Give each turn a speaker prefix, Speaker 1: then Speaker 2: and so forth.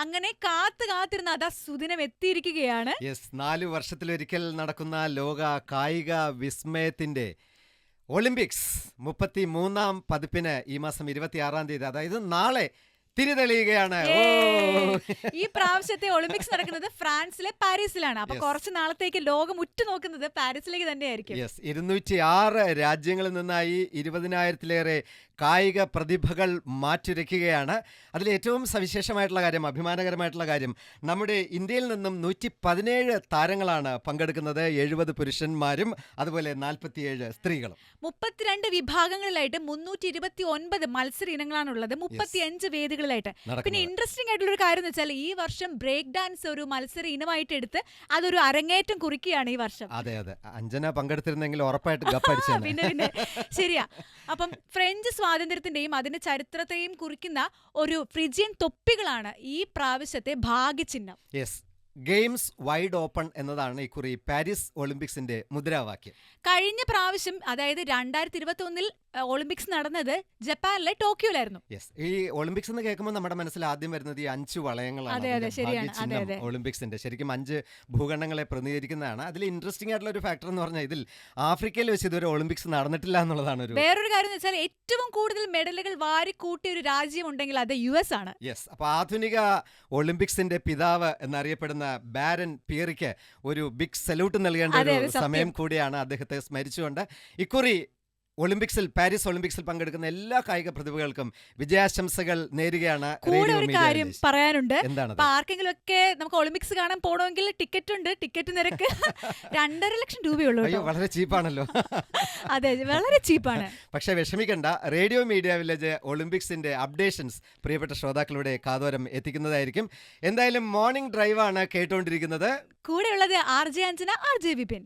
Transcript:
Speaker 1: അങ്ങനെ കാത്തിരുന്ന അതാ സുദിനം എത്തിയിരിക്കുകയാണ്.
Speaker 2: യെസ്, 4 വർഷത്തിലൊരിക്കൽ നടക്കുന്ന ലോക കായിക വിസ്മയത്തിന്റെ ഒളിമ്പിക്സ് 33ാം പതിപ്പിന് ഈ മാസം 26-ാം തീയതി, അതായത് നാളെ തിരിതെളിയുകയാണ്.
Speaker 1: ഈ പ്രാവശ്യത്തെ ഒളിമ്പിക്സ് നടക്കുന്നത് ഫ്രാൻസിലെ പാരീസിലാണ്. അപ്പൊ കുറച്ച് നാളത്തേക്ക് ലോകം ഉറ്റുനോക്കുന്നത് പാരീസിലേക്ക് തന്നെയായിരിക്കും.
Speaker 2: 206 രാജ്യങ്ങളിൽ നിന്നായി 20,000-ലേറെ കായിക പ്രതിഭകൾ മാറ്റുരയ്ക്കുകയാണ്. അതിൽ ഏറ്റവും സവിശേഷമായിട്ടുള്ള കാര്യം, അഭിമാനകരമായിട്ടുള്ള കാര്യം, നമ്മുടെ ഇന്ത്യയിൽ നിന്നും 117 താരങ്ങളാണ് പങ്കെടുക്കുന്നത്. 70 പുരുഷന്മാരും അതുപോലെ 47 സ്ത്രീകളും.
Speaker 1: 32 വിഭാഗങ്ങളിലായിട്ട് 329 മത്സര ഇനങ്ങളാണുള്ളത്, 35 വേദികളിലായിട്ട്. പിന്നെ ഇൻട്രസ്റ്റിംഗ് ആയിട്ടുള്ള ഒരു കാര്യം എന്ന് വെച്ചാൽ ഈ വർഷം ബ്രേക്ക് ഡാൻസ് ഒരു മത്സര ഇനമായിട്ട് എടുത്ത് അതൊരു അരങ്ങേറ്റം കുറിക്കുകയാണ് ഈ വർഷം.
Speaker 2: അതെ, അഞ്ജന പങ്കെടുത്തിരുന്നെങ്കിൽ ഉറപ്പായിട്ട് ഗപ്പടിച്ചേനെ.
Speaker 1: പിന്നെ ശരിയാ. അപ്പം ഫ്രഞ്ച് സ്വാതന്ത്ര്യത്തിന്റെയും അതിന്റെ ചരിത്രത്തെയും കുറിക്കുന്ന ഒരു ഫ്രിജിയൻ തൊപ്പികളാണ് ഈ പ്രാവശ്യത്തെ ഭാഗ്യചിഹ്നം.
Speaker 2: ഗെയിംസ് വൈഡ് ഓപ്പൺ എന്നതാണ് ഇക്കുറി പാരീസ് ഒളിമ്പിക്സിന്റെ മുദ്രാവാക്യം.
Speaker 1: കഴിഞ്ഞ പ്രാവശ്യം, അതായത് 2021-ൽ ഒളിമ്പിക്സ് നടന്നത് ജപ്പാനിലെ ടോക്കിയോയിലായിരുന്നു.
Speaker 2: ഈ ഒളിമ്പിക്സ് എന്ന് കേൾക്കുമ്പോൾ നമ്മുടെ മനസ്സിൽ ആദ്യം വരുന്നത് ഈ 5 വളയങ്ങളാണ് ഒളിമ്പിക്സിന്റെ. ശരിക്കും 5 ഭൂഖണ്ഡങ്ങളെ പ്രതിനിധീകരിക്കുന്നതാണ്. അതിൽ ഇൻട്രസ്റ്റിംഗ് ആയിട്ടുള്ള ഒരു ഫാക്ടർ എന്ന് പറഞ്ഞാൽ ഇതിൽ ആഫ്രിക്കയിൽ വെച്ച് ഇതുവരെ ഒളിമ്പിക്സ് നടന്നിട്ടില്ല എന്നുള്ളതാണ്.
Speaker 1: വേറൊരു കാര്യം എന്ന് വെച്ചാൽ ഏറ്റവും കൂടുതൽ മെഡലുകൾ വാരിക്കൂട്ടിയ ഒരു രാജ്യം ഉണ്ടെങ്കിൽ അത് US ആണ്.
Speaker 2: അപ്പൊ ആധുനിക ഒളിമ്പിക്സിന്റെ പിതാവ് എന്നറിയപ്പെടുന്ന ബാരൻ പിയറിക്ക് ഒരു ബിഗ് സല്യൂട്ട് നൽകേണ്ട ഒരു സമയം കൂടിയാണ്. അദ്ദേഹത്തെ സ്മരിച്ചുകൊണ്ട് ഇക്കുറി പാരീസ് ഒളിമ്പിക്സിൽ പങ്കെടുക്കുന്ന എല്ലാ കായിക പ്രതിഭകൾക്കും വിജയാശംസകൾ നേരുകയാണ്.
Speaker 1: കൂടെ ഒരു കാര്യം പറയാനുണ്ട്.
Speaker 2: എന്താണ്?
Speaker 1: ആർക്കെങ്കിലും ഒക്കെ നമുക്ക് ഒളിമ്പിക്സ് കാണാൻ പോകണമെങ്കിൽ ടിക്കറ്റ് ഉണ്ട്. ടിക്കറ്റ് നിരക്ക് 2.5 ലക്ഷം രൂപയുള്ളൂ.
Speaker 2: വളരെ ചീപ്പാണല്ലോ.
Speaker 1: അതെ, വളരെ ചീപ്പാണ്.
Speaker 2: പക്ഷെ വിഷമിക്കണ്ട, റേഡിയോ മീഡിയ വില്ലേജ് ഒളിമ്പിക്സിന്റെ അപ്ഡേഷൻസ് പ്രിയപ്പെട്ട ശ്രോതാക്കളുടെ കാതോരം എത്തിക്കുന്നതായിരിക്കും. എന്തായാലും മോർണിംഗ് ഡ്രൈവാണ് കേട്ടുകൊണ്ടിരിക്കുന്നത്.
Speaker 1: കൂടെയുള്ളത് RJ അഞ്ജന, RJ വിപിൻ.